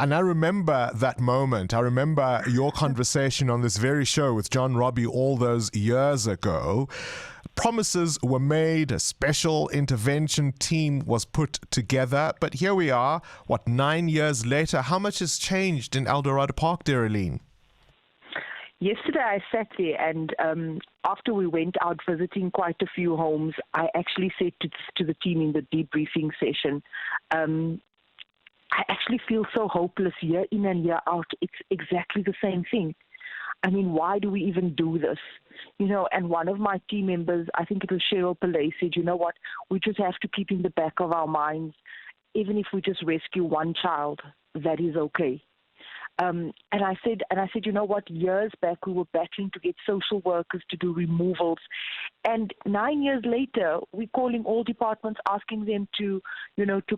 And I remember that moment. I remember your conversation on this very show with John Robbie all those years ago. Promises were made, a special intervention team was put together. But here we are, 9 years later? How much has changed in Eldorado Park, dear Aline? Yesterday I sat there and after we went out visiting quite a few homes, I actually said to the team in the debriefing session, I actually feel so hopeless year in and year out. It's exactly the same thing. I mean, why do we even do this? And one of my team members, I think it was Cheryl Pillay, said, you know what, we just have to keep in the back of our minds, even if we just rescue one child, that is okay. And I said, you know what, years back we were battling to get social workers to do removals. And 9 years later, we're calling all departments, asking them to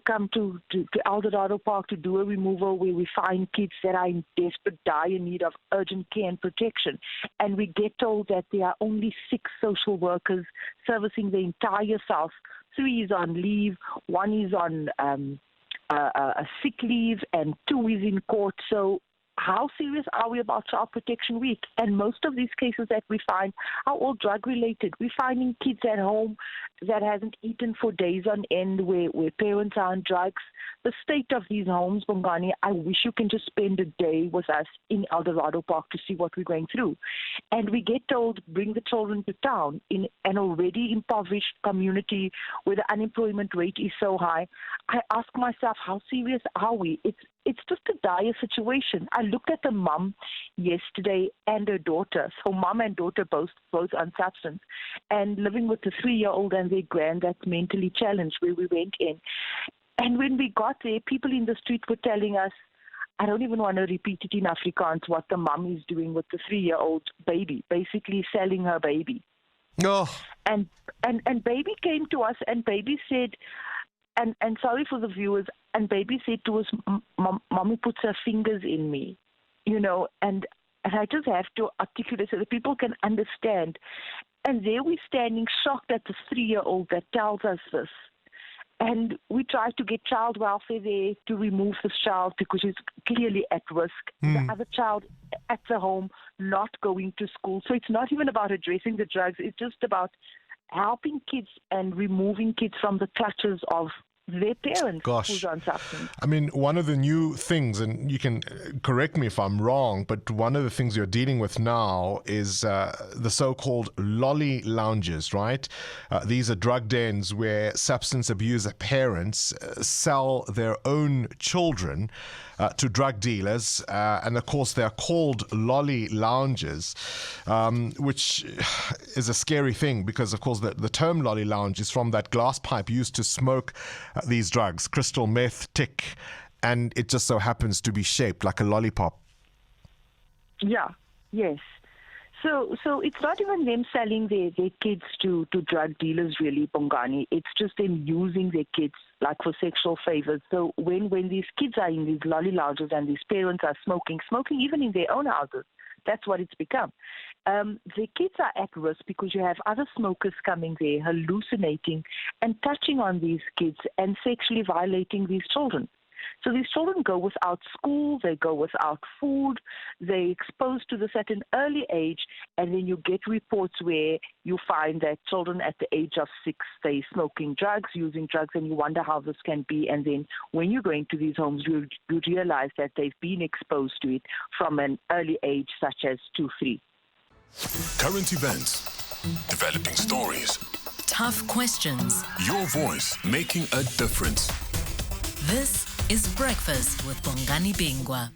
come to Eldorado Park to do a removal where we find kids that are in desperate, dire need of urgent care and protection. And we get told that there are only 6 social workers servicing the entire South. 3 is on leave, 1 is on a sick leave, and 2 is in court. So how serious are we about Child Protection Week? And most of these cases that we find are all drug-related. We're finding kids at home that hasn't eaten for days on end, where parents are on drugs. The state of these homes, Bongani, I wish you can just spend a day with us in Eldorado Park to see what we're going through. And we get told, bring the children to town in an already impoverished community where the unemployment rate is so high. I ask myself, how serious are we? It's just a dire situation. I looked at the mum yesterday and her daughter. So mum and daughter both on substance, and living with a 3-year-old and their grand that's mentally challenged, where we went in. And when we got there, people in the street were telling us, I don't even want to repeat it in Afrikaans, what the mum is doing with the 3-year-old baby, basically selling her baby. Oh. And baby came to us, and baby said, and sorry for the viewers, and baby said to us, Mommy puts her fingers in me, and I just have to articulate so that people can understand. And there we're standing shocked at the 3-year-old that tells us this. And we try to get child welfare there to remove this child because he's clearly at risk. The other child at the home not going to school. So it's not even about addressing the drugs. It's just about helping kids and removing kids from the clutches of their parents who's on substance. I mean, one of the new things, and you can correct me if I'm wrong, but one of the things you're dealing with now is the so-called lolly lounges, right? These are drug dens where substance abuser parents sell their own children to drug dealers, and of course they're called lolly lounges, which is a scary thing because of course the term lolly lounge is from that glass pipe used to smoke these drugs, crystal meth, tick, and it just so happens to be shaped like a lollipop. Yeah, yes. So it's not even them selling their kids to drug dealers, really, Bongani. It's just them using their kids like for sexual favors. So when these kids are in these lolly lounges and these parents are smoking even in their own houses, that's what it's become. The kids are at risk because you have other smokers coming there, hallucinating and touching on these kids and sexually violating these children. So these children go without school, they go without food, they're exposed to this at an early age, and then you get reports where you find that children at the age of 6, they're smoking drugs, using drugs, and you wonder how this can be. And then when you go into these homes, you realize that they've been exposed to it from an early age, such as 2-3. Current events, developing stories, tough questions, your voice making a difference. This is Breakfast with Bongani Bingwa.